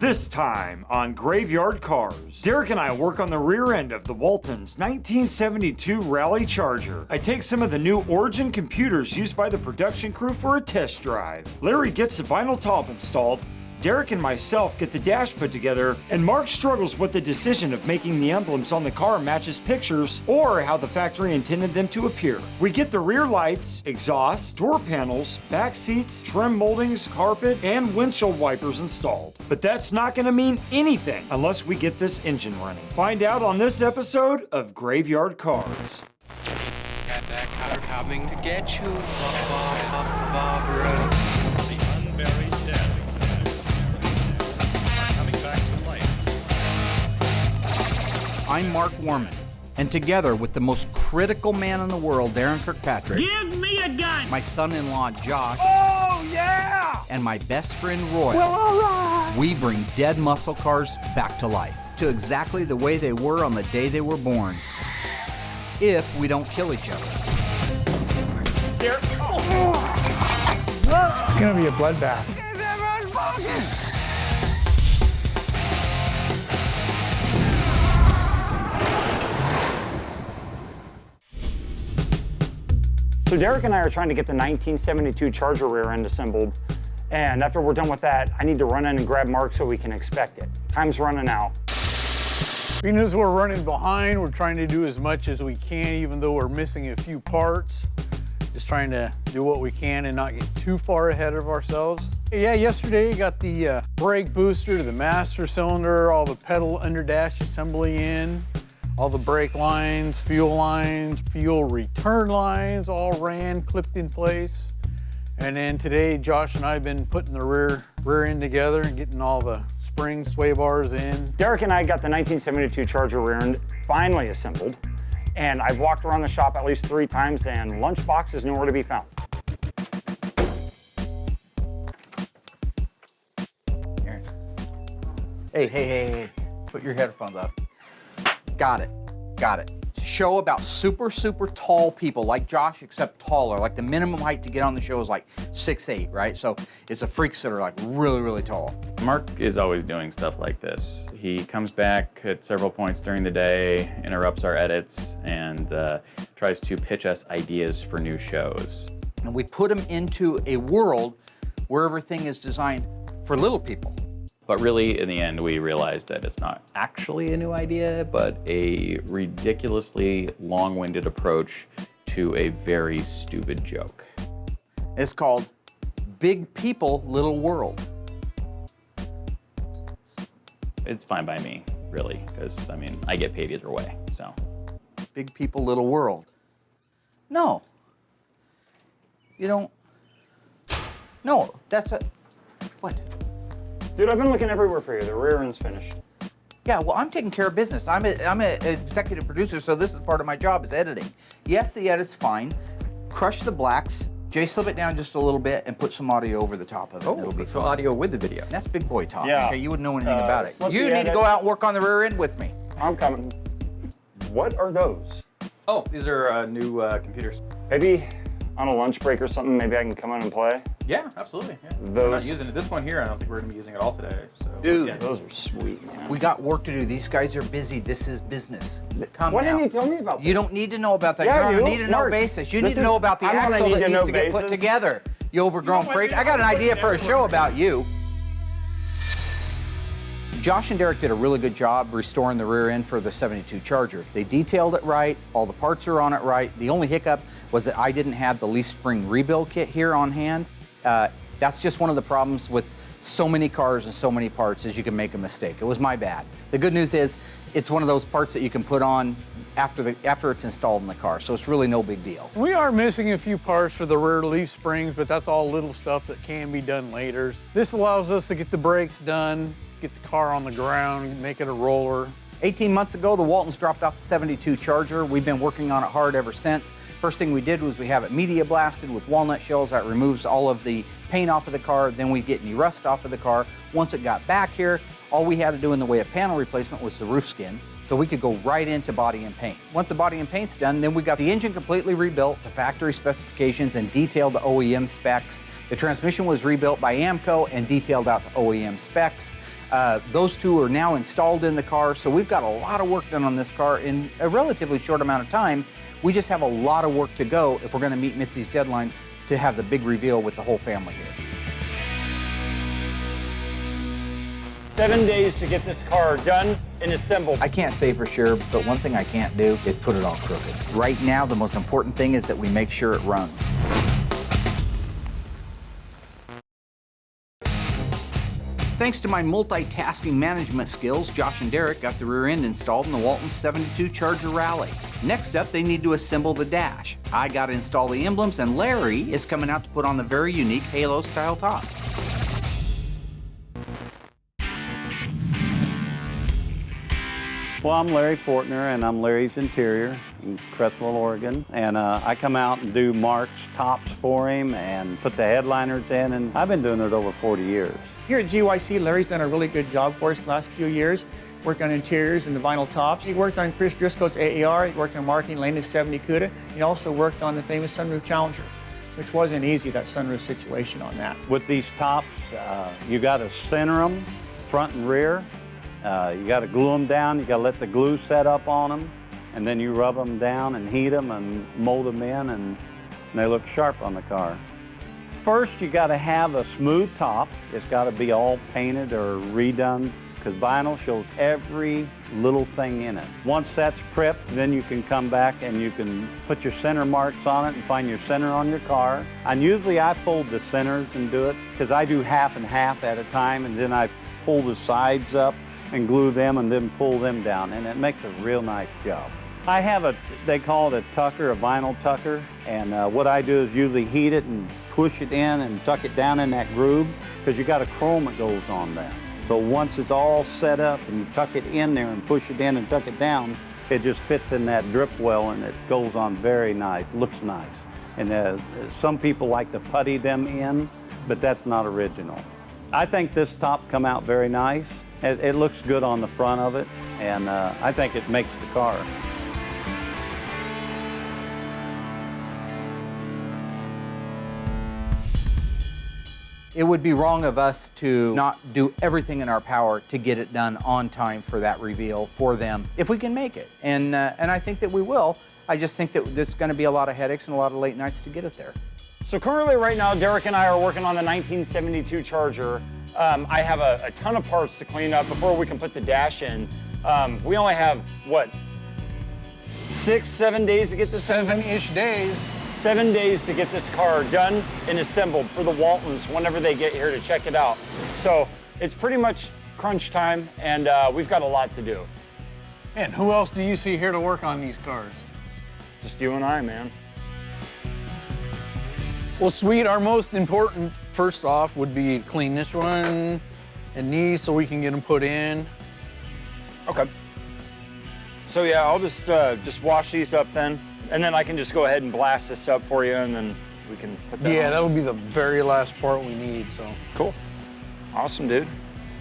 This time on Graveyard Carz, Derek and I work on the rear end of the Waltons 1972 Rallye Charger. I take some of the new Origin computers used by the production crew for a test drive. Larry gets the vinyl top installed, Derek and myself get the dash put together, and Mark struggles with the decision of making the emblems on the car match his pictures or how the factory intended them to appear. We get the rear lights, exhaust, door panels, back seats, trim moldings, carpet, and windshield wipers installed. But that's not going to mean anything unless we get this engine running. Find out on this episode of Graveyard Carz. Got that car coming to get you, Barbara. The unburied dead are coming back to life. I'm Mark Warman, and together with the most critical man in the world, Daren Kirkpatrick. Give me a gun! My son-in-law, Josh. Oh, yeah! And my best friend, Roy. Well, all right! We bring dead muscle cars back to life, to exactly the way they were on the day they were born. If we don't kill each other. It's gonna be a bloodbath. So Derek and I are trying to get the 1972 Charger rear end assembled, and after we're done with that, I need to run in and grab Mark so we can inspect it. Time's running out. Being as we're running behind, we're trying to do as much as we can, even though we're missing a few parts. Just trying to do what we can and not get too far ahead of ourselves. Yeah, yesterday got the brake booster, the master cylinder, all the pedal underdash assembly in, all the brake lines, fuel return lines, all ran, clipped in place. And then today, Josh and I have been putting the rear end together and getting all the springs, sway bars in. Derek and I got the 1972 Charger rear end finally assembled, and I've walked around the shop at least 3 times, and lunchbox is nowhere to be found. Here. Hey. Put your headphones up. Got it. It's a show about super tall people like Josh, except taller. Like the minimum height to get on the show is like 6'8", right? So it's the freaks that are like really tall. Mark is always doing stuff like this. He comes back at several points during the day, interrupts our edits, and tries to pitch us ideas for new shows. And we put him into a world where everything is designed for little people. But really, in the end, we realized that it's not actually a new idea, but a ridiculously long-winded approach to a very stupid joke. It's called Big People, Little World. It's fine by me, really, because, I mean, I get paid either way, so. Big People, Little World. No. You don't. No, that's a. What? Dude, I've been looking everywhere for you. The rear end's finished. Yeah, well, I'm taking care of business. I'm an executive producer, so this is part of my job is editing. Yes, the edit's fine. Crush the blacks, J-slip it down just a little bit, and put some audio over the top of it. It'll be so fun. audio with the video. That's big boy talk. Yeah. Okay, you wouldn't know anything about it. slip You the need edit. to go out and work on the rear end with me. I'm coming. What are those? Oh, these are new computers. Maybe on a lunch break or something, maybe I can come in and play? Yeah, absolutely. Yeah. We're not Those- using it. This one here, I don't think we're going to be using it all today. So, Dude. yeah. Those are sweet, man. We got work to do. These guys are busy. This is business. Calm Why down. didn't you tell me about this? You don't need to know about that. Yeah, you you don't need to know Mark, basis. You this need to is- know about the I wanna axle need that to needs know to get put basis. together. You overgrown freak. I got an idea for a show about you. Josh and Derek did a really good job restoring the rear end for the 72 Charger. They detailed it right. All the parts are on it right. The only hiccup was that I didn't have the leaf spring rebuild kit here on hand. That's just one of the problems with so many cars and so many parts is you can make a mistake. It was my bad. The good news is it's one of those parts that you can put on after it's installed in the car, so it's really no big deal. We are missing a few parts for the rear leaf springs, but that's all little stuff that can be done later. This allows us to get the brakes done, get the car on the ground, make it a roller. 18 months ago, the Waltons dropped off the 72 Charger. We've been working on it hard ever since. First thing we did was we have it media blasted with walnut shells. That removes all of the paint off of the car. Then we get any rust off of the car. Once it got back here, all we had to do in the way of panel replacement was the roof skin. So we could go right into body and paint. Once the body and paint's done, then we got the engine completely rebuilt to factory specifications and detailed to OEM specs. The transmission was rebuilt by AMCO and detailed out to OEM specs. Those two are now installed in the car, so we've got a lot of work done on this car in a relatively short amount of time. We just have a lot of work to go if we're going to meet Mitzi's deadline to have the big reveal with the whole family here. 7 days to get this car done and assembled. I can't say for sure, but one thing I can't do is put it all crooked. Right now, the most important thing is that we make sure it runs. Thanks to my multitasking management skills, Josh and Derek got the rear end installed in the Waltons 72 Charger Rallye. Next up, they need to assemble the dash. I got to install the emblems, and Larry is coming out to put on the very unique Halo-style top. Well, I'm Larry Fortner, and I'm Larry's Interior in Crestwell, Oregon. And I come out and do Mark's tops for him and put the headliners in, and I've been doing it over 40 years. Here at GYC, Larry's done a really good job for us the last few years. Worked on interiors and the vinyl tops. He worked on Chris Driscoll's AAR, he worked on Mark and Lena's 70 CUDA. He also worked on the famous sunroof Challenger, which wasn't easy, that sunroof situation on that. With these tops, you got to center them, front and rear. You got to glue them down, you got to let the glue set up on them, and then you rub them down and heat them and mold them in, and they look sharp on the car. First, you got to have a smooth top. It's got to be all painted or redone, because vinyl shows every little thing in it. Once that's prepped, then you can come back and you can put your center marks on it and find your center on your car. And usually I fold the centers and do it, because I do half and half at a time, and then I pull the sides up and glue them and then pull them down, and it makes a real nice job. I have they call it a tucker, a vinyl tucker, and what I do is usually heat it and push it in and tuck it down in that groove, because you got a chrome that goes on that. So once it's all set up and you tuck it in there and push it in and tuck it down, it just fits in that drip well and it goes on very nice, looks nice. And some people like to putty them in, but that's not original. I think this top come out very nice. It looks good on the front of it, and I think it makes the car. It would be wrong of us to not do everything in our power to get it done on time for that reveal for them, if we can make it. And I think that we will. I just think that there's going to be a lot of headaches and a lot of late nights to get it there. So currently right now, Derek and I are working on the 1972 Charger. I have a ton of parts to clean up before we can put the dash in. We only have, what, 6, 7 days to get this? 7-ish days. 7 days to get this car done and assembled for the Waltons whenever they get here to check it out. So it's pretty much crunch time, and we've got a lot to do. And who else do you see here to work on these cars? Just you and I, man. Well, sweet, our most important, first off, would be clean this one and these so we can get them put in. Okay. So yeah, I'll just wash these up then, and then I can just go ahead and blast this up for you, and then we can put that on. That'll be the very last part we need, so. Cool. Awesome, dude.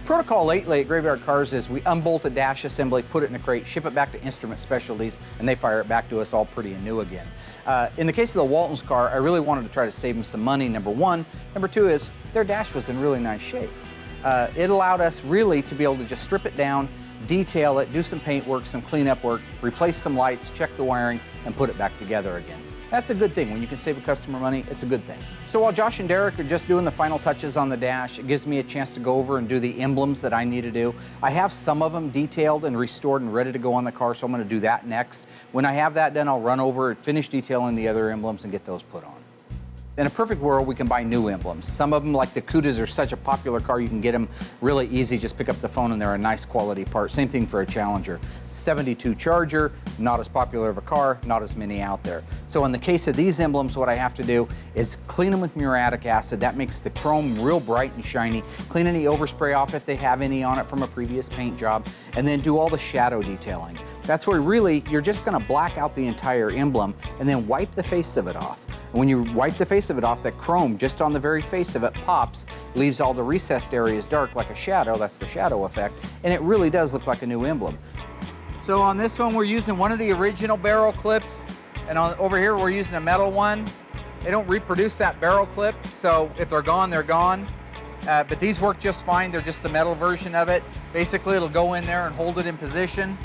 Protocol lately at Graveyard Carz is we unbolt a dash assembly, put it in a crate, ship it back to Instrument Specialties, and they fire it back to us all pretty and new again. In the case of the Waltons car, I really wanted to try to save them some money, number one. Number two is their dash was in really nice shape. It allowed us really to be able to just strip it down, detail it, do some paint work, some cleanup work, replace some lights, check the wiring, and put it back together again. That's a good thing. When you can save a customer money, it's a good thing. So while Josh and Derek are just doing the final touches on the dash, it gives me a chance to go over and do the emblems that I need to do. I have some of them detailed and restored and ready to go on the car, so I'm going to do that next. When I have that done, I'll run over and finish detailing the other emblems and get those put on. In a perfect world, we can buy new emblems. Some of them, like the CUDAs, are such a popular car, you can get them really easy. Just pick up the phone and they're a nice quality part. Same thing for a Challenger. 72 Charger, not as popular of a car, not as many out there. So in the case of these emblems, what I have to do is clean them with muriatic acid. That makes the chrome real bright and shiny. Clean any overspray off if they have any on it from a previous paint job, and then do all the shadow detailing. That's where really you're just gonna black out the entire emblem and then wipe the face of it off. And when you wipe the face of it off, that chrome just on the very face of it pops, leaves all the recessed areas dark like a shadow. That's the shadow effect, and it really does look like a new emblem. So on this one, we're using one of the original barrel clips, and over here we're using a metal one. They don't reproduce that barrel clip, so if they're gone, they're gone. but these work just fine. They're just the metal version of it. Basically, it'll go in there and hold it in position.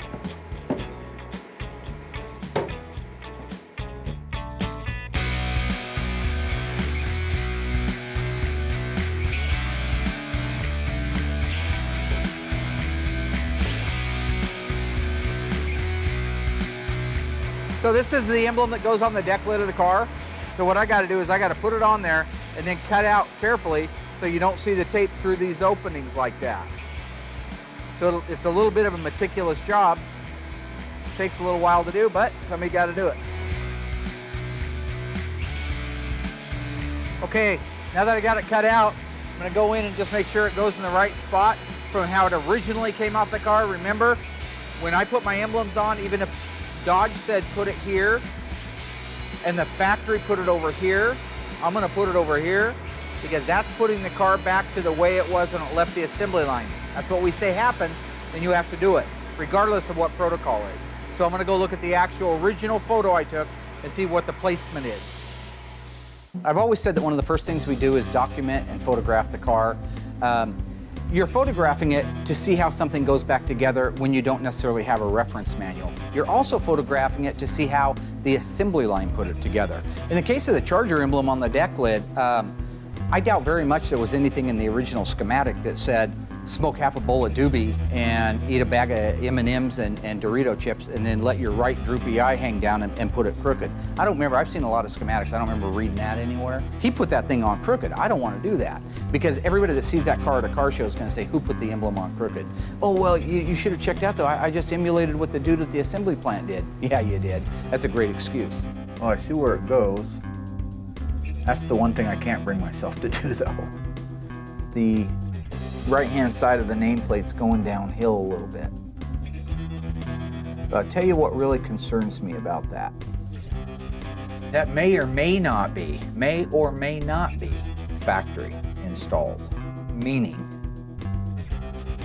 So this is the emblem that goes on the deck lid of the car. So what I got to do is I got to put it on there and then cut out carefully so you don't see the tape through these openings like that. So it's a little bit of a meticulous job. Takes a little while to do, but somebody got to do it. Okay, now that I got it cut out, I'm going to go in and just make sure it goes in the right spot from how it originally came off the car. Remember, when I put my emblems on, even if Dodge said put it here, and the factory put it over here, I'm gonna put it over here, because that's putting the car back to the way it was when it left the assembly line. That's what we say happens, and you have to do it, regardless of what protocol is. So I'm gonna go look at the actual original photo I took and see what the placement is. I've always said that one of the first things we do is document and photograph the car. You're photographing it to see how something goes back together when you don't necessarily have a reference manual. You're also photographing it to see how the assembly line put it together. In the case of the Charger emblem on the deck lid, I doubt very much there was anything in the original schematic that said smoke half a bowl of doobie and eat a bag of M&Ms and Dorito chips and then let your right droopy eye hang down and put it crooked. I don't remember, I've seen a lot of schematics, I don't remember reading that anywhere. He put that thing on crooked. I don't want to do that because everybody that sees that car at a car show is going to say, who put the emblem on crooked? Oh, well, you should have checked out though. I just emulated what the dude at the assembly plant did. Yeah, you did. That's a great excuse. Oh, I see where it goes. That's the one thing I can't bring myself to do though. The right-hand side of the nameplate's going downhill a little bit. But I'll tell you what really concerns me about that. That may or may not be factory installed. Meaning,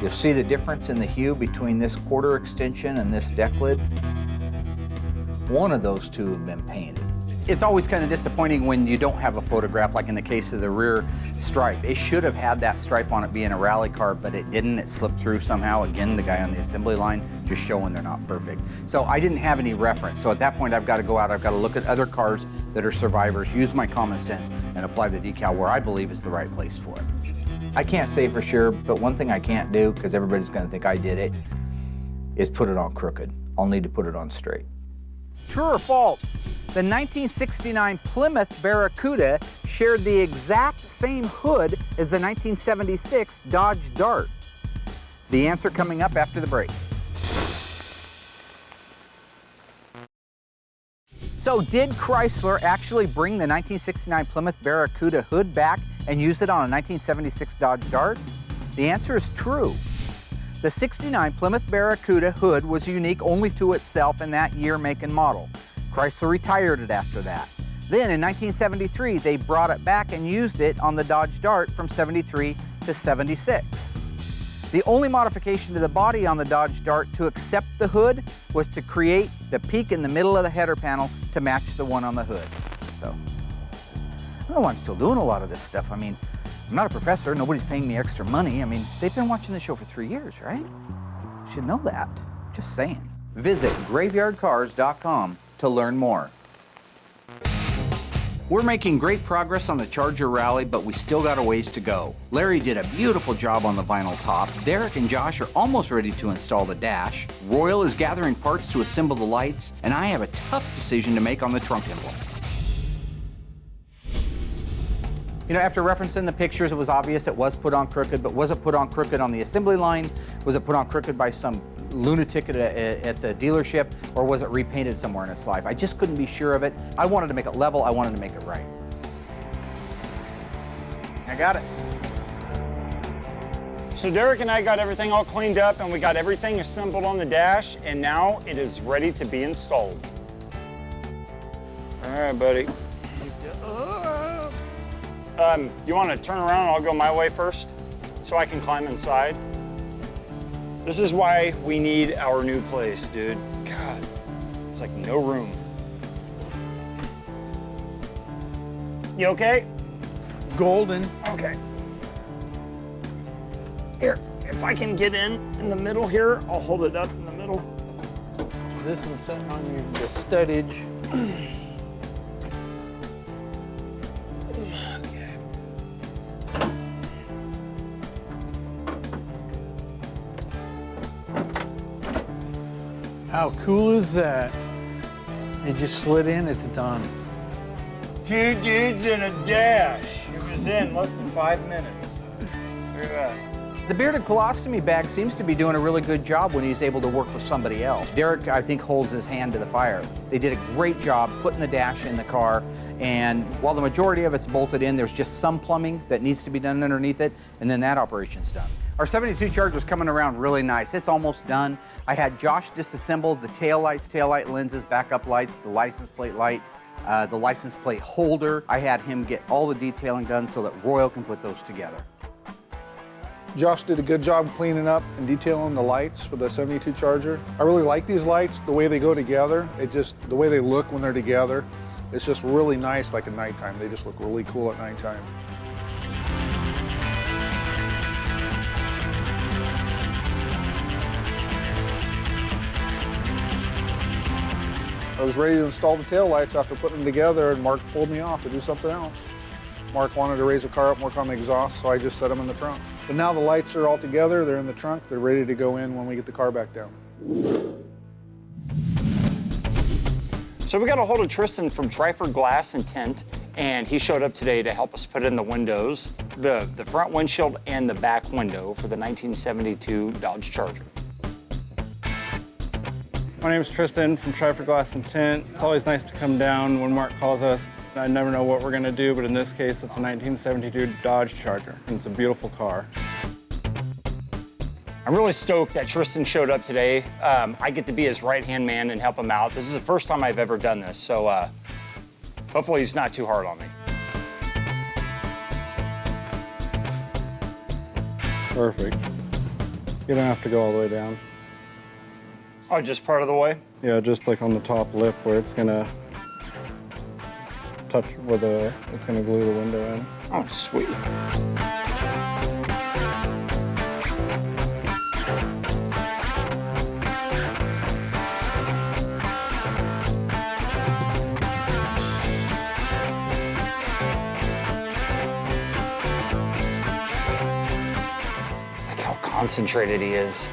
you'll see the difference in the hue between this quarter extension and this deck lid. One of those two have been painted. It's always kind of disappointing when you don't have a photograph, like in the case of the rear stripe. It should have had that stripe on it being a rally car, but it didn't. It slipped through somehow. Again, the guy on the assembly line just showing they're not perfect. So I didn't have any reference. So at that point, I've got to go out. I've got to look at other cars that are survivors, use my common sense, and apply the decal where I believe is the right place for it. I can't say for sure, but one thing I can't do, because everybody's going to think I did it, is put it on crooked. I'll need to put it on straight. True or false? The 1969 Plymouth Barracuda shared the exact same hood as the 1976 Dodge Dart. The answer coming up after the break. So did Chrysler actually bring the 1969 Plymouth Barracuda hood back and use it on a 1976 Dodge Dart? The answer is true. The 69 Plymouth Barracuda hood was unique only to itself in that year, make, and model. Chrysler retired it after that. Then in 1973, they brought it back and used it on the Dodge Dart from 73 to 76. The only modification to the body on the Dodge Dart to accept the hood was to create the peak in the middle of the header panel to match the one on the hood. So, I don't know why I'm still doing a lot of this stuff. I mean, I'm not a professor, nobody's paying me extra money. I mean, they've been watching the show for 3 years, right? You should know that. Just saying. Visit graveyardcars.com to learn more. We're making great progress on the Charger Rallye, but we still got a ways to go. Larry did a beautiful job on the vinyl top. Derek and Josh are almost ready to install the dash. Royal is gathering parts to assemble the lights, and I have a tough decision to make on the trunk emblem. You know, after referencing the pictures, it was obvious it was put on crooked, but was it put on crooked on the assembly line? Was it put on crooked by some lunatic at the dealership, or was it repainted somewhere in its life? I just couldn't be sure of it. I wanted to make it level, I wanted to make it right. I got it. So Derek and I got everything all cleaned up and we got everything assembled on the dash, and now it is ready to be installed. All right, buddy. You want to turn around and I'll go my way first so I can climb inside? This is why we need our new place, dude. God, it's like no room. You okay? Golden. Okay. Here, if I can get in the middle here, I'll hold it up in the middle. This one's sitting on the studdage. How cool is that? It just slid in, it's done. 2 dudes in a dash. It was in less than 5 minutes. Look at that. The bearded colostomy bag seems to be doing a really good job when he's able to work with somebody else. Derek, I think, holds his hand to the fire. They did a great job putting the dash in the car, and while the majority of it's bolted in, there's just some plumbing that needs to be done underneath it, and then that operation's done. Our 72 Charger's coming around really nice. It's almost done. I had Josh disassemble the tail light lenses, backup lights, the license plate light, the license plate holder. I had him get all the detailing done so that Royal can put those together. Josh did a good job cleaning up and detailing the lights for the 72 Charger. I really like these lights, the way they go together. The way they look when they're together. It's just really nice like at nighttime. They just look really cool at nighttime. I was ready to install the taillights after putting them together, and Mark pulled me off to do something else. Mark wanted to raise the car up, work on the exhaust, so I just set them in the trunk. But now the lights are all together, they're in the trunk, they're ready to go in when we get the car back down. So we got a hold of Tristan from Tryford Glass and Tint, and he showed up today to help us put in the windows, the front windshield and the back window for the 1972 Dodge Charger. My name is Tristan from Tryford Glass and Tint. It's always nice to come down when Mark calls us. I never know what we're gonna do, but in this case, it's a 1972 Dodge Charger. And it's a beautiful car. I'm really stoked that Tristan showed up today. I get to be his right-hand man and help him out. This is the first time I've ever done this, so hopefully he's not too hard on me. Perfect. You don't have to go all the way down. Oh, just part of the way? Yeah, just like on the top lip where it's gonna touch where it's gonna glue the window in. Oh, sweet. Look how concentrated he is.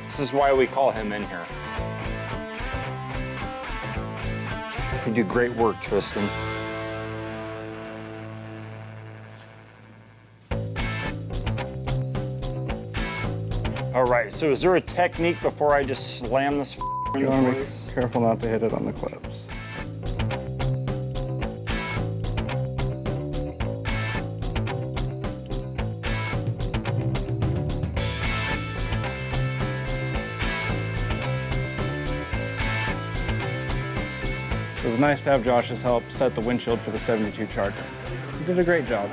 This is why we call him in here. You do great work, Tristan. All right, so is there a technique before I just slam this in You the want to be place? careful not to hit it on the clips. It was nice to have Josh's help set the windshield for the 72 Charger. He did a great job.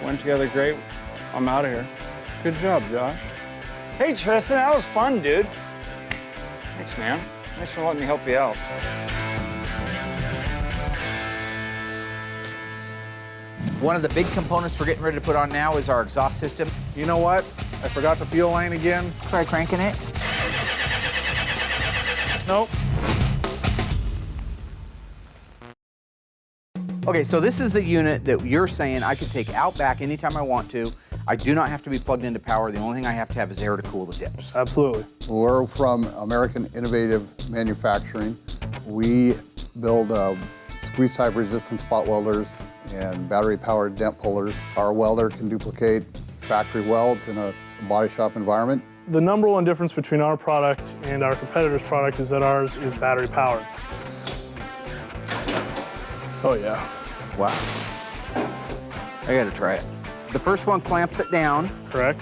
Went together great. I'm out of here. Good job, Josh. Hey, Tristan, that was fun, dude. Thanks, man. Thanks for letting me help you out. One of the big components we're getting ready to put on now is our exhaust system. You know what? I forgot the fuel line again. Try cranking it. Nope. Okay, so this is the unit that you're saying I could take out back anytime I want to. I do not have to be plugged into power. The only thing I have to have is air to cool the dips. Absolutely. We're from American Innovative Manufacturing. We build squeeze type resistant spot welders and battery powered dent pullers. Our welder can duplicate factory welds in a body shop environment. The number one difference between our product and our competitor's product is that ours is battery powered. Oh yeah. Wow. I gotta try it. The first one clamps it down. Correct.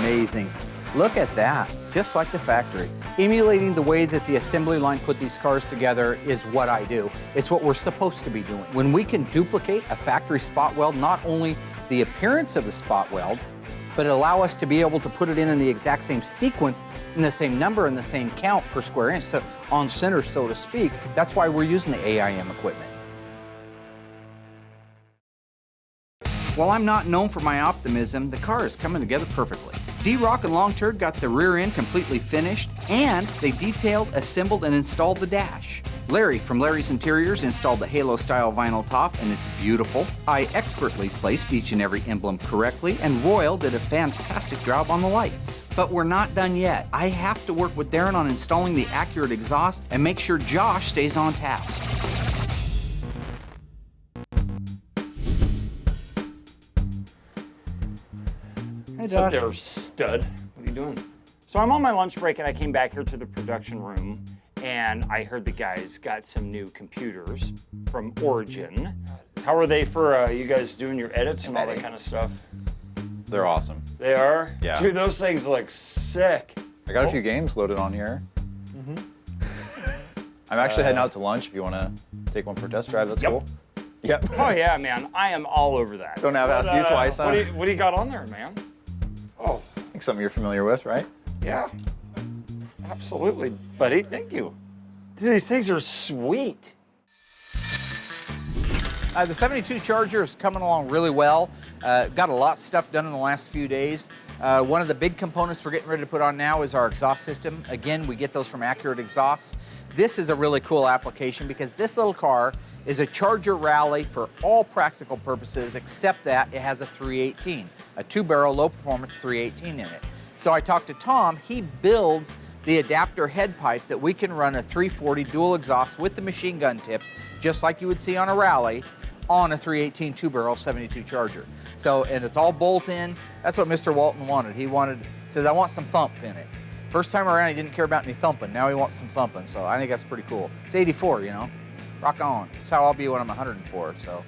Amazing. Look at that, just like the factory. Emulating the way that the assembly line put these cars together is what I do. It's what we're supposed to be doing. When we can duplicate a factory spot weld, not only the appearance of the spot weld, but allow us to be able to put it in the exact same sequence, in the same number and the same count per square inch, so on center, so to speak. That's why we're using the AIM equipment. While I'm not known for my optimism, the car is coming together perfectly. D-Rock and Long Turd got the rear end completely finished, and they detailed, assembled, and installed the dash. Larry from Larry's Interiors installed the Halo-style vinyl top, and it's beautiful. I expertly placed each and every emblem correctly, and Royal did a fantastic job on the lights. But we're not done yet. I have to work with Daren on installing the accurate exhaust and make sure Josh stays on task. Hey, What's up there, stud? What are you doing? So I'm on my lunch break and I came back here to the production room and I heard the guys got some new computers from Origin. How are they for you guys doing your edits and all that kind of stuff? They're awesome. They are? Yeah. Dude, those things look sick. I got a few games loaded on here. I'm actually heading out to lunch if you want to take one for a test drive. That's cool. Yep. Oh yeah, man. I am all over that. Don't have to ask you twice, huh? What do you got on there, man? Oh. I think something you're familiar with, right? Yeah. Absolutely, buddy. Thank you. Dude, these things are sweet. The 72 Charger is coming along really well. Got a lot of stuff done in the last few days. One of the big components we're getting ready to put on now is our exhaust system. Again, we get those from Accurate Exhaust. This is a really cool application because this little car is a Charger Rallye for all practical purposes, except that it has a 318, a 2-barrel low-performance 318 in it. So I talked to Tom. He builds the adapter head pipe that we can run a 340 dual exhaust with the machine gun tips, just like you would see on a Rallye, on a 318 2-barrel 72 Charger. So, and it's all bolt in. That's what Mr. Walton wanted. He says, I want some thump in it. First time around, he didn't care about any thumping. Now he wants some thumping. So I think that's pretty cool. It's 84, you know. Rock on. That's how I'll be when I'm 104, so.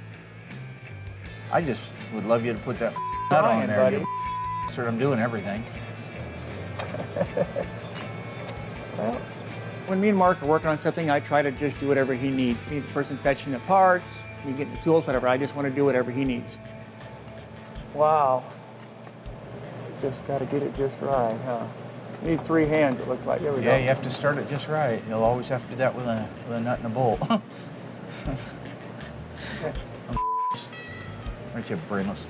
I just would love you to put that nut on there. Buddy. I'm doing everything. Well, when me and Mark are working on something, I try to just do whatever he needs. Me, the person fetching the parts, me getting the tools, whatever. I just want to do whatever he needs. Wow. Just got to get it just right, huh? You need 3 hands, it looks like. There we go. Yeah, you have to start it just right. You'll always have to do that with a nut and a bolt. Aren't you brainless?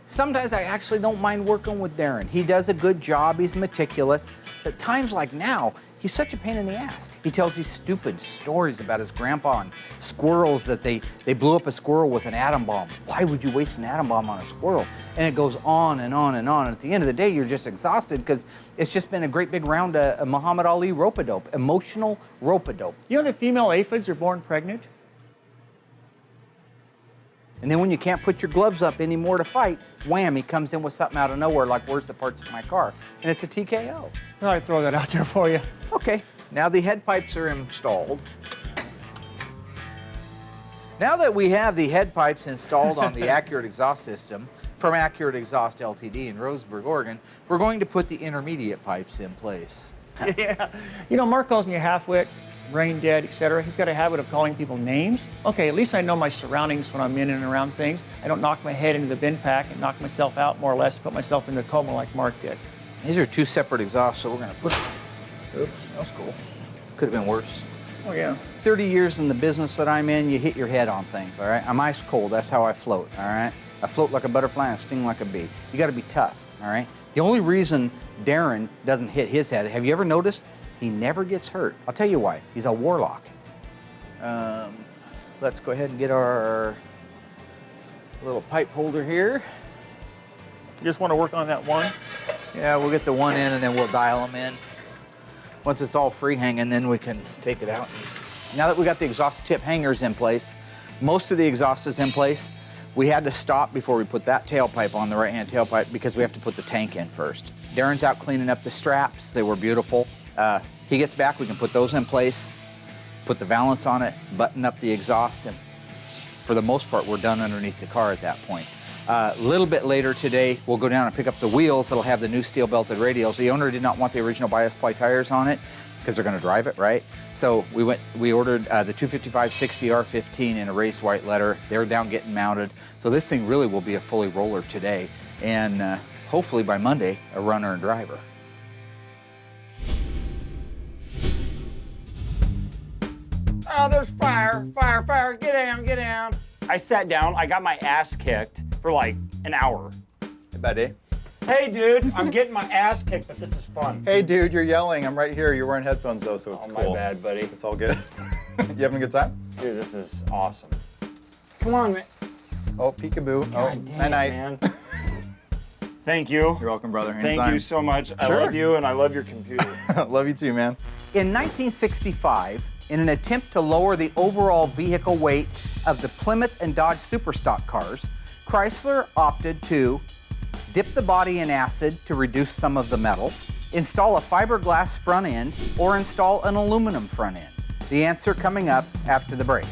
Sometimes I actually don't mind working with Daren. He does a good job, he's meticulous. But times like now, he's such a pain in the ass. He tells these stupid stories about his grandpa and squirrels, that they blew up a squirrel with an atom bomb. Why would you waste an atom bomb on a squirrel? And it goes on and on and on. And at the end of the day, you're just exhausted because it's just been a great big round of Muhammad Ali rope-a-dope, emotional rope-a-dope. You know the female aphids are born pregnant? And then when you can't put your gloves up anymore to fight, wham, he comes in with something out of nowhere like, where's the parts of my car? And it's a TKO. Thought I'd throw that out there for you. Okay, now the head pipes are installed. Now that we have the head pipes installed on the Accurate Exhaust system from Accurate Exhaust Ltd. in Roseburg, Oregon, we're going to put the intermediate pipes in place. Yeah. You know, Mark calls me a half-wit, brain dead, etc. He's got a habit of calling people names. Okay, at least I know my surroundings when I'm in and around things. I don't knock my head into the bin pack and knock myself out, more or less, put myself in the coma like Mark did. These are 2 separate exhausts, so we're going to put them. Oops, that was cool. Could have been worse. Oh, yeah. 30 years in the business that I'm in, you hit your head on things, all right? I'm ice cold, that's how I float, all right? I float like a butterfly and sting like a bee. You got to be tough, all right? The only reason Daren doesn't hit his head, have you ever noticed? He never gets hurt. I'll tell you why. He's a warlock. Let's go ahead and get our little pipe holder here. You just want to work on that one? Yeah, we'll get the one in and then we'll dial them in. Once it's all free hanging, then we can take it out. Now that we got the exhaust tip hangers in place, most of the exhaust is in place. We had to stop before we put that tailpipe on, the right-hand tailpipe, because we have to put the tank in first. Daren's out cleaning up the straps. They were beautiful. He gets back, we can put those in place, put the valance on it, button up the exhaust, and for the most part, we're done underneath the car at that point. A little bit later today, we'll go down and pick up the wheels that'll have the new steel belted radials. The owner did not want the original bias ply tires on it because they're going to drive it, right? So we ordered the 255/60 R15 in a raised white letter. They're down getting mounted. So this thing really will be a fully roller today. and hopefully by Monday, a runner and driver. Oh, there's fire, fire, fire, get down, get down. I sat down, I got my ass kicked for like an hour. Hey, buddy. Hey, dude, I'm getting my ass kicked, but this is fun. Hey, dude, you're yelling. I'm right here. You're wearing headphones, though, so it's cool. My bad, buddy. It's all good. You having a good time? Dude, this is awesome. Come on, man. Oh, peekaboo. God damn, night-night. man. Thank you. You're welcome, brother. Anytime. Thank you so much. I Sure. love you, and I love your computer. Love you too, man. In 1965, in an attempt to lower the overall vehicle weight of the Plymouth and Dodge Superstock cars, Chrysler opted to dip the body in acid to reduce some of the metal, install a fiberglass front end, or install an aluminum front end. The answer coming up after the break.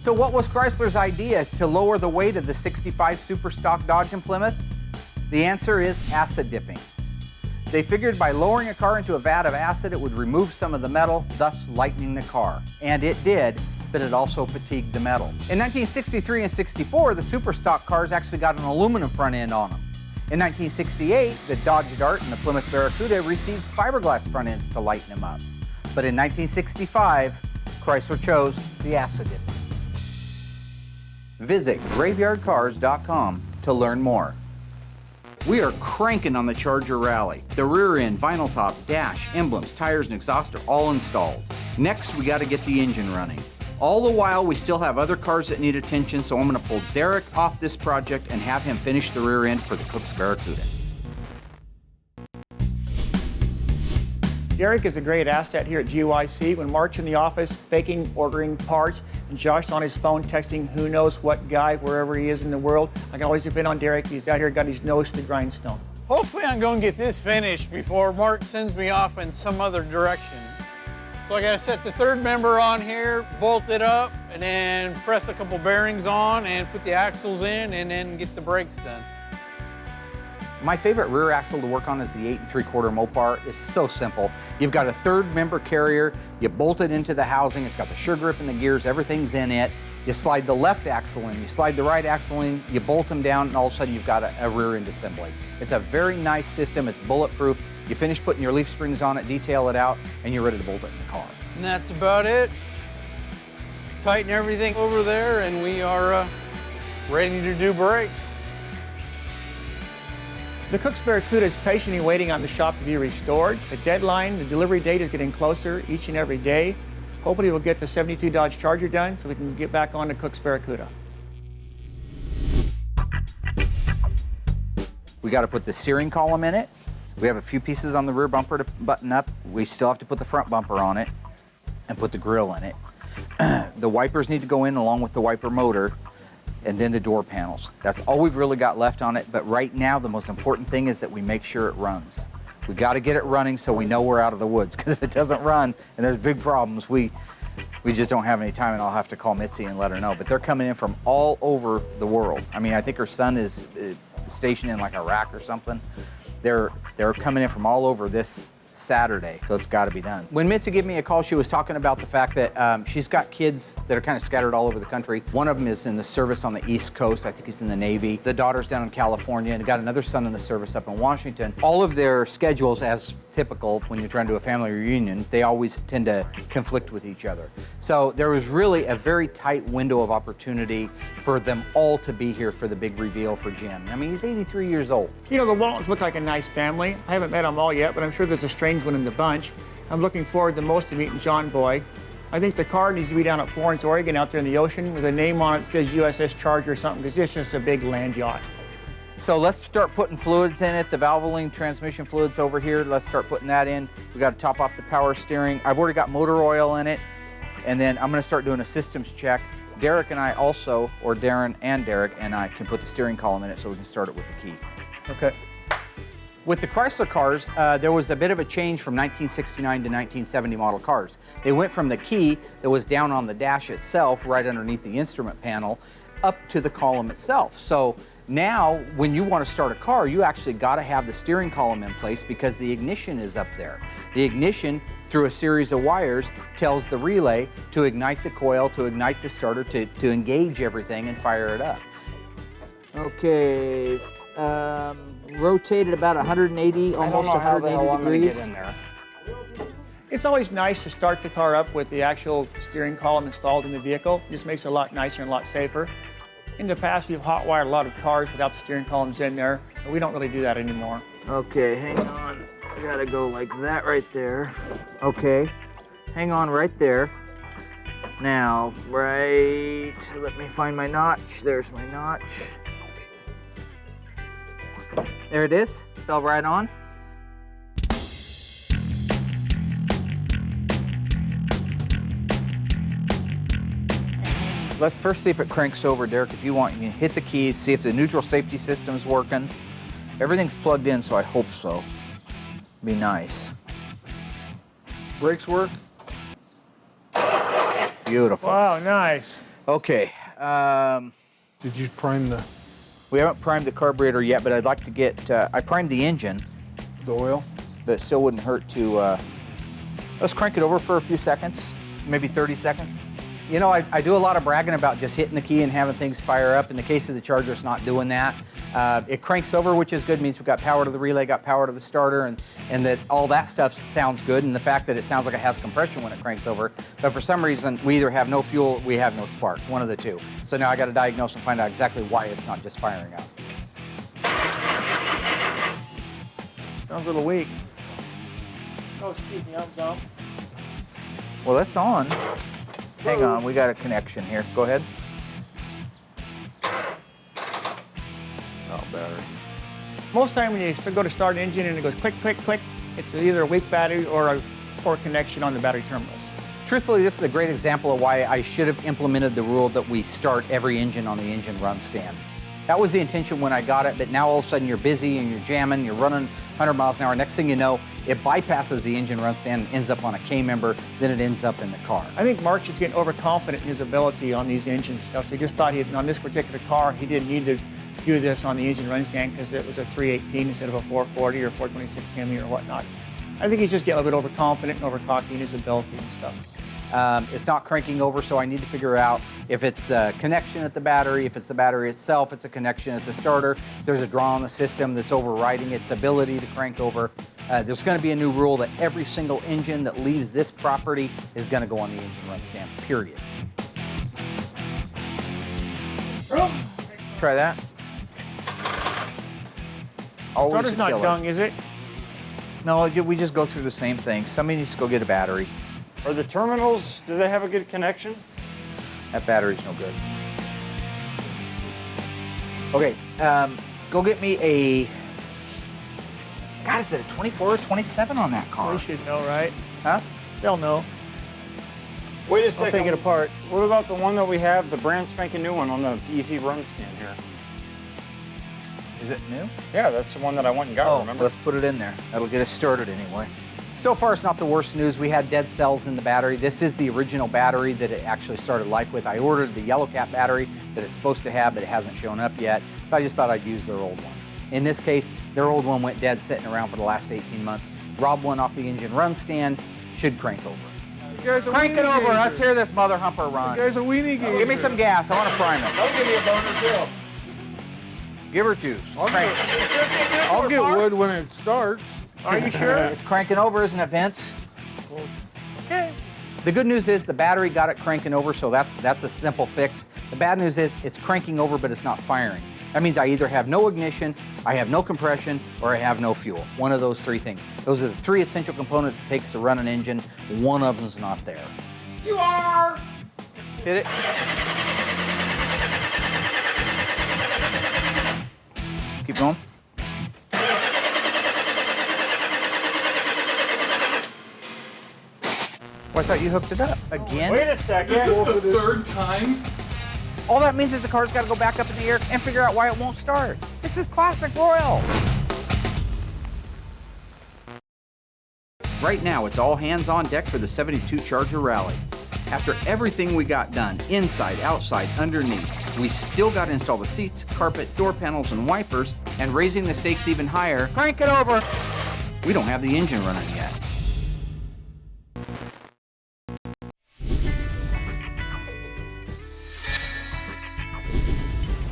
So what was Chrysler's idea to lower the weight of the 65 Superstock Dodge and Plymouth? The answer is acid dipping. They figured by lowering a car into a vat of acid, it would remove some of the metal, thus lightening the car. And it did, but it also fatigued the metal. In 1963 and 64, the Superstock cars actually got an aluminum front end on them. In 1968, the Dodge Dart and the Plymouth Barracuda received fiberglass front ends to lighten them up. But in 1965, Chrysler chose the acid dipping. Visit graveyardcars.com to learn more. We are cranking on the Charger Rallye. The rear end, vinyl top, dash, emblems, tires, and exhaust are all installed. Next, we got to get the engine running. All the while, we still have other cars that need attention, so I'm going to pull Derek off this project and have him finish the rear end for the Cook's Barracuda. Derek is a great asset here at GYC. When Mark's in the office faking ordering parts and Josh's on his phone texting who knows what guy wherever he is in the world, I can always depend on Derek. He's out here got his nose to the grindstone. Hopefully I'm going to get this finished before Mark sends me off in some other direction. So I got to set the third member on here, bolt it up, and then press a couple bearings on and put the axles in and then get the brakes done. My favorite rear axle to work on is the 8 3/4 Mopar. It's so simple. You've got a third member carrier, you bolt it into the housing, it's got the sure grip and the gears, everything's in it. You slide the left axle in, you slide the right axle in, you bolt them down, and all of a sudden you've got a rear end assembly. It's a very nice system, it's bulletproof. You finish putting your leaf springs on it, detail it out, and you're ready to bolt it in the car. And that's about it. Tighten everything over there and we are ready to do brakes. The Cook's Barracuda is patiently waiting on the shop to be restored. The deadline, the delivery date is getting closer each and every day. Hopefully we'll get the 72 Dodge Charger done so we can get back on the Cook's Barracuda. We got to put the steering column in it. We have a few pieces on the rear bumper to button up. We still have to put the front bumper on it and put the grille in it. The wipers need to go in along with the wiper motor, and then the door panels. That's all we've really got left on it, but right now the most important thing is that we make sure it runs. We got to get it running so we know we're out of the woods, because if it doesn't run and there's big problems, we just don't have any time, and I'll have to call Mitzi and let her know. But they're coming in from all over the world. I mean, I think her son is stationed in like Iraq or something. They're coming in from all over this Saturday, so it's got to be done. When Mitzi gave me a call, she was talking about the fact that she's got kids that are kind of scattered all over the country. One of them is in the service on the East Coast. I think he's in the Navy. The daughter's down in California, and got another son in the service up in Washington. All of their schedules, as typical when you're trying to do a family reunion, they always tend to conflict with each other. So there was really a very tight window of opportunity for them all to be here for the big reveal for Jim. I mean, he's 83 years old. You know, the Waltons look like a nice family. I haven't met them all yet, but I'm sure there's a strange one in the bunch. I'm looking forward the most to meeting John Boy. I think the car needs to be down at Florence, Oregon, out there in the ocean with a name on it that says USS Charger or something, because it's just a big land yacht. So let's start putting fluids in it. The Valvoline transmission fluids over here. Let's start putting that in. We got to top off the power steering. I've already got motor oil in it. And then I'm going to start doing a systems check. Derek and I also, or Daren and Derek and I, can put the steering column in it so we can start it with the key. Okay. With the Chrysler cars, there was a bit of a change from 1969 to 1970 model cars. They went from the key that was down on the dash itself, right underneath the instrument panel, up to the column itself. So Now, when you want to start a car, you actually got to have the steering column in place because the ignition is up there. The ignition, through a series of wires, tells the relay to ignite the coil, to ignite the starter, to engage everything and fire it up. Okay, rotate at about 180, almost 180 degrees. It's always nice to start the car up with the actual steering column installed in the vehicle. It just makes it a lot nicer and a lot safer. In the past, we've hot wired a lot of cars without the steering columns in there, but we don't really do that anymore. Okay, hang on. I gotta go like that right there. Okay, hang on right there. Now, let me find my notch. There's my notch. There it is, fell right on. Let's first see if it cranks over, Derek. If you want, you can hit the keys, see if the neutral safety system's working. Everything's plugged in, so I hope so. Be nice. Brakes work? Beautiful. Wow, nice. Okay. Did you prime the... We haven't primed the carburetor yet, but I'd like to get, I primed the engine. The oil? But it still wouldn't hurt to, let's crank it over for a few seconds, maybe 30 seconds. You know, I do a lot of bragging about just hitting the key and having things fire up. In the case of the Charger, it's not doing that. It cranks over, which is good, means we've got power to the relay, got power to the starter, and that all that stuff sounds good, and the fact that it sounds like it has compression when it cranks over. But for some reason, we either have no fuel, we have no spark, one of the two. So now I got to diagnose and find out exactly why it's not just firing up. Sounds a little weak. Oh, speaking of, dump. Well, that's on. Hang on, we got a connection here. Go ahead. Oh, battery. Most time when you go to start an engine and it goes click, click, click, it's either a weak battery or a poor connection on the battery terminals. Truthfully, this is a great example of why I should have implemented the rule that we start every engine on the engine run stand. That was the intention when I got it, but now all of a sudden you're busy and you're jamming, you're running 100 miles an hour. Next thing you know, it bypasses the engine run stand and ends up on a K-member, then it ends up in the car. I think Mark's just getting overconfident in his ability on these engines and stuff. So he just thought on this particular car, he didn't need to do this on the engine run stand because it was a 318 instead of a 440 or 426 Hemi or whatnot. I think he's just getting a little bit overconfident and overcocky in his ability and stuff. It's not cranking over, so I need to figure out if it's a connection at the battery, if it's the battery itself, it's a connection at the starter, if there's a draw on the system that's overriding its ability to crank over. There's going to be a new rule that every single engine that leaves this property is going to go on the engine run stand, period. Try that. Starter's not dung, is it? No, we just go through the same thing. Somebody needs to go get a battery. Are the terminals, do they have a good connection? That battery's no good. Okay, go get me a, God, is it a 24 or 27 on that car? They should know, right? Huh? They'll know. Wait a I'll second. take it apart. What about the one that we have, the brand spanking new one on the easy run stand here? Is it new? Yeah, that's the one that I went and got, remember? Let's put it in there. That'll get us started anyway. So far, it's not the worst news. We had dead cells in the battery. This is the original battery that it actually started life with. I ordered the yellow cap battery that it's supposed to have, but it hasn't shown up yet. So I just thought I'd use their old one. In this case, their old one went dead sitting around for the last 18 months. Robbed one off the engine run stand, should crank over. Crank it over, let's hear this mother humper run. You guys a weenie gazer. Give me some gas, I want to prime it. I'll give you a boner too. Give her juice. I'll get wood when it starts. Are you sure? It's cranking over, isn't it, Vince? Okay. The good news is the battery got it cranking over, so that's a simple fix. The bad news is it's cranking over, but it's not firing. That means I either have no ignition, I have no compression, or I have no fuel. One of those three things. Those are the three essential components it takes to run an engine. One of them's not there. You are! Hit it. Keep going. Well, I thought you hooked it up. Again? Wait a second. This is the third time? All that means is the car's got to go back up in the air and figure out why it won't start. This is classic Royal. Right now, it's all hands on deck for the 72 Charger Rallye. After everything we got done, inside, outside, underneath, We still got to install the seats, carpet, door panels, and wipers, and raising the stakes even higher, crank it over. We don't have the engine running yet.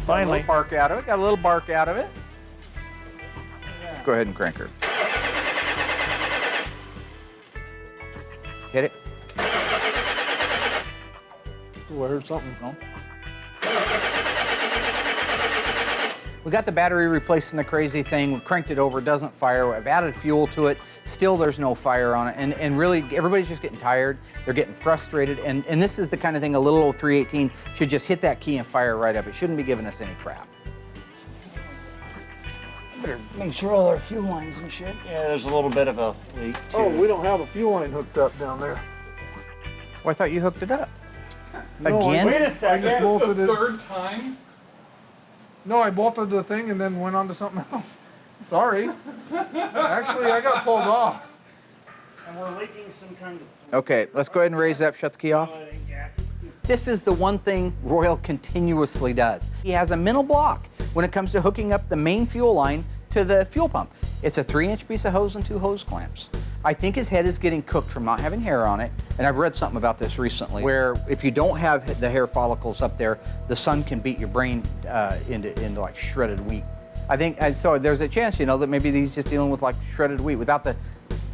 Finally. Got a little bark out of it. Got a little bark out of it. Go ahead and crank her. Hit it. Ooh, I heard something. No. We got the battery replaced in the crazy thing. We cranked it over, doesn't fire. I've added fuel to it. Still, there's no fire on it. And really, everybody's just getting tired. They're getting frustrated. And this is the kind of thing a little old 318 should just hit that key and fire right up. It shouldn't be giving us any crap. Better make sure all our fuel lines and shit. Yeah, there's a little bit of a leak too. Oh, we don't have a fuel line hooked up down there. Well, I thought you hooked it up. No, Again? Wait a second. This is Bolted the it. third time? No, I bolted the thing and then went on to something else. Sorry. Actually, I got pulled off. And we're leaking some kind of... Okay, let's go ahead and raise up, shut the key off. This is the one thing Royal continuously does. He has a mental block when it comes to hooking up the main fuel line to the fuel pump. It's a 3-inch piece of hose and 2 hose clamps. I think his head is getting cooked from not having hair on it, and I've read something about this recently, where if you don't have the hair follicles up there, the sun can beat your brain into like shredded wheat. I think, and so there's a chance, you know, that maybe he's just dealing with like shredded wheat without the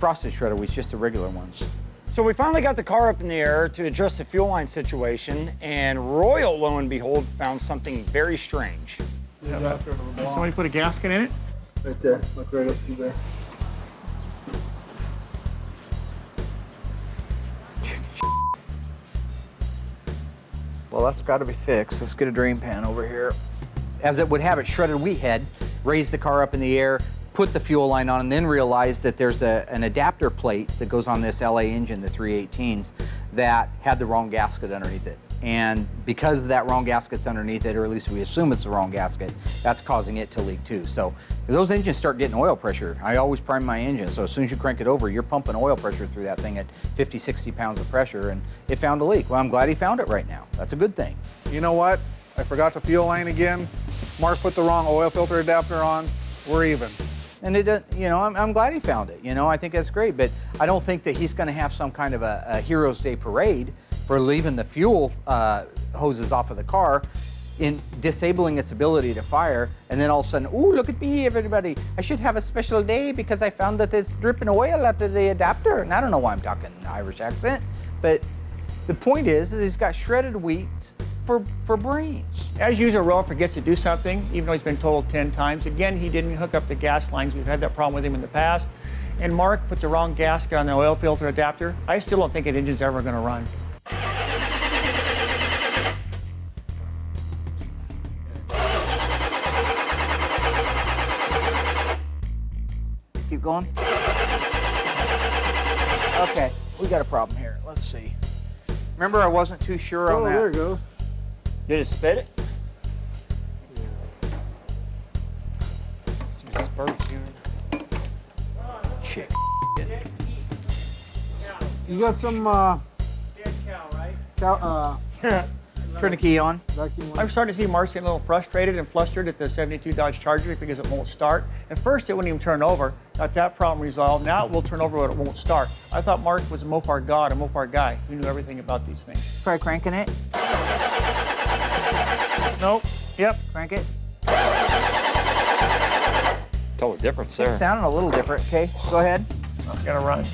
frosted shredded wheat, just the regular ones. So we finally got the car up in the air to address the fuel line situation, and Royal, lo and behold, found something very strange. Yeah. Somebody put a gasket in it? Right there. Look right up through there. Well, that's got to be fixed. Let's get a drain pan over here. As it would have it, shredded wheat head, raise the car up in the air, put the fuel line on, and then realize that there's an adapter plate that goes on this LA engine, the 318s, that had the wrong gasket underneath it. And because that wrong gasket's underneath it, or at least we assume it's the wrong gasket, that's causing it to leak too. So those engines start getting oil pressure. I always prime my engine, so as soon as you crank it over, you're pumping oil pressure through that thing at 50, 60 pounds of pressure, and it found a leak. Well, I'm glad he found it right now. That's a good thing. You know what? I forgot the fuel line again. Mark put the wrong oil filter adapter on. We're even. And it, you know, I'm glad he found it. You know, I think that's great, but I don't think that he's going to have some kind of a Heroes Day parade for leaving the fuel hoses off of the car, in disabling its ability to fire, and then all of a sudden, ooh, look at me, everybody. I should have a special day because I found that it's dripping oil out of the adapter. And I don't know why I'm talking an Irish accent, but the point is he's got shredded wheat for brains. As usual, Royal forgets to do something, even though he's been told 10 times. Again, he didn't hook up the gas lines. We've had that problem with him in the past. And Mark put the wrong gasket on the oil filter adapter. I still don't think that engine's ever going to run. Keep going. Okay, we got a problem here. Let's see. Remember, I wasn't too sure on that. Oh, there it goes. Did it spit it? Chick. You got some Turn the key on. I'm starting to see Mark's getting a little frustrated and flustered at the 72 Dodge Charger because it won't start. At first, it wouldn't even turn over. Got that problem resolved. Now it will turn over, but it won't start. I thought Mark was a Mopar god, a Mopar guy who knew everything about these things. Try cranking it. Nope. Yep. Crank it. Tell the difference there. It's sounding a little different. Okay, go ahead. I'm gonna run.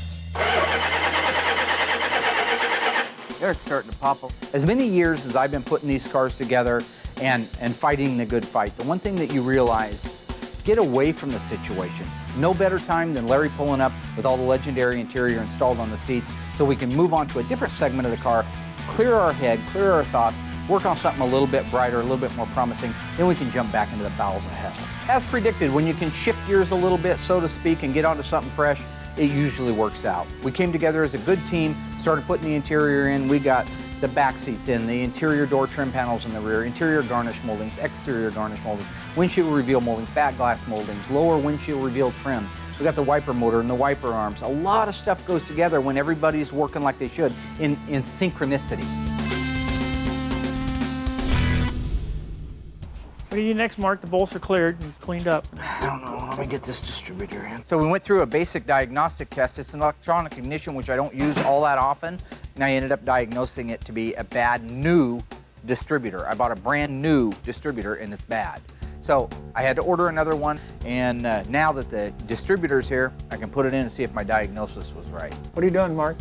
There, it's starting to pop up. As many years as I've been putting these cars together and fighting the good fight, the one thing that you realize, get away from the situation. No better time than Larry pulling up with all the legendary interior installed on the seats so we can move on to a different segment of the car, clear our head, clear our thoughts, work on something a little bit brighter, a little bit more promising, then we can jump back into the bowels of hell. As predicted, when you can shift gears a little bit, so to speak, and get onto something fresh, it usually works out. We came together as a good team, started putting the interior in. We got the back seats in, the interior door trim panels in the rear, interior garnish moldings, exterior garnish moldings, windshield reveal moldings, back glass moldings, lower windshield reveal trim. We got the wiper motor and the wiper arms. A lot of stuff goes together when everybody's working like they should in synchronicity. do you next, Mark? The bolts are cleared and cleaned up. I don't know. Let me get this distributor in. So we went through a basic diagnostic test. It's an electronic ignition, which I don't use all that often, and I ended up diagnosing it to be a bad new distributor. I bought a brand new distributor, and it's bad. So I had to order another one, and now that the distributor's here, I can put it in and see if my diagnosis was right. What are you doing, Mark?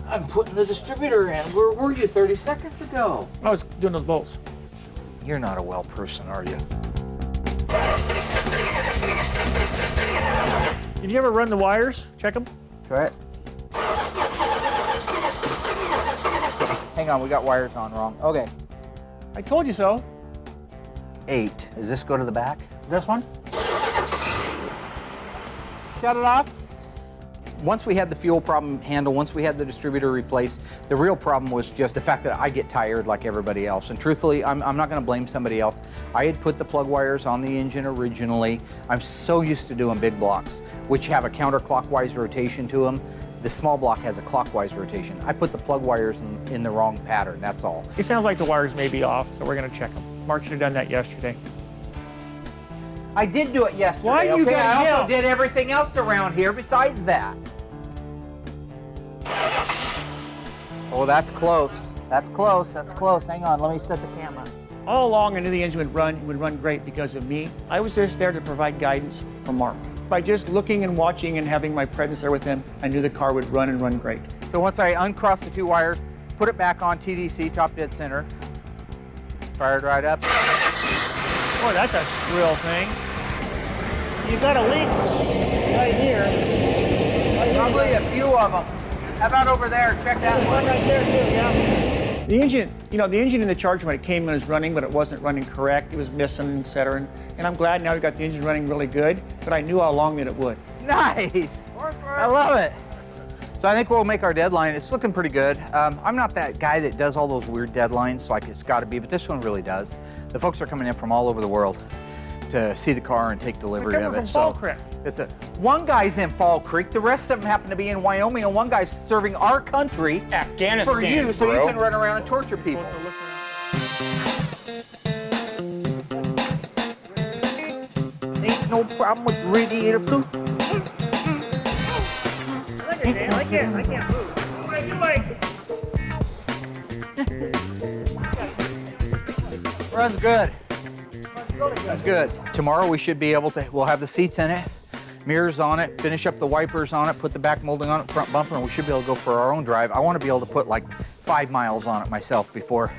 I'm putting the distributor in. Where were you 30 seconds ago? I was doing those bolts. You're not a well person, are you? Did you ever run the wires? Check them? Try it. Hang on, we got wires on wrong. Okay. I told you so. 8. Does this go to the back? This one? Shut it off. Once we had the fuel problem handled, once we had the distributor replaced, the real problem was just the fact that I get tired like everybody else. And truthfully, I'm not going to blame somebody else. I had put the plug wires on the engine originally. I'm so used to doing big blocks, which have a counterclockwise rotation to them. The small block has a clockwise rotation. I put the plug wires in the wrong pattern, that's all. It sounds like the wires may be off, so we're going to check them. Mark should have done that yesterday. I did do it yesterday. Why you okay? I yell? also did everything else around here besides that. Oh, that's close. That's close. That's close. Hang on. Let me set the camera. All along, I knew the engine would run great because of me. I was just there to provide guidance for Mark. By just looking and watching and having my presence there with him, I knew the car would run and run great. So once I uncrossed the 2 wires, put it back on TDC, top dead center, fired right up. Boy, that's a shrill thing. You got a leak right here. Probably a few of them. How about over there? Check that one. Right there too, yeah. The engine, the engine in the Charger when it came in was running, but it wasn't running correct. It was missing, et cetera. And I'm glad now we got the engine running really good, but I knew all along that it would. Nice. I love it. So I think we'll make our deadline. It's looking pretty good. I'm not that guy that does all those weird deadlines like it's got to be, but this one really does. The folks are coming in from all over the world to see the car and take delivery of it. From Fall Creek. One guy's in Fall Creek, the rest of them happen to be in Wyoming, and one guy's serving our country, Afghanistan, for you, so bro. you can run around and torture people. Ain't no problem with radiator fluid. Look at it, I can't move. Runs good. That's good. Tomorrow we should be able to, we'll have the seats in it, mirrors on it, finish up the wipers on it, put the back molding on it, front bumper, and we should be able to go for our own drive. I want to be able to put like 5 miles on it myself before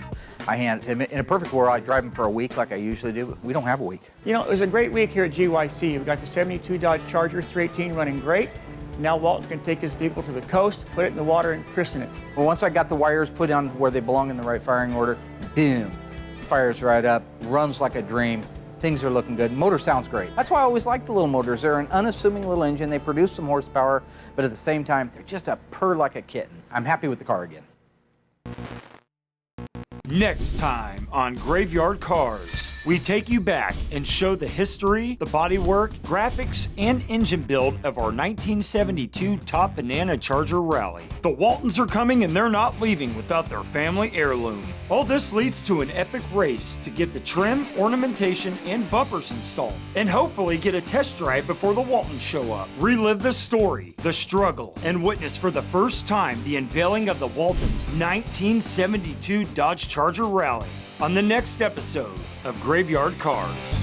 I hand it to him. In a perfect world, I'd drive him for a week like I usually do, but we don't have a week. It was a great week here at GYC. We got the 72 Dodge Charger 318 running great. Now Walton's going to take his vehicle to the coast, put it in the water, and christen it. Well, once I got the wires put on where they belong in the right firing order, boom, fires right up, runs like a dream. Things are looking good. Motor sounds great. That's why I always like the little motors. They're an unassuming little engine. They produce some horsepower, but at the same time, they're just a purr like a kitten. I'm happy with the car again. Next time on Graveyard Carz, we take you back and show the history, the bodywork, graphics, and engine build of our 1972 Top Banana Charger Rallye. The Waltons are coming and they're not leaving without their family heirloom. All this leads to an epic race to get the trim, ornamentation, and bumpers installed, and hopefully get a test drive before the Waltons show up. Relive the story, the struggle, and witness for the first time the unveiling of the Waltons 1972 Dodge Charger Rallye on the next episode of Graveyard Carz.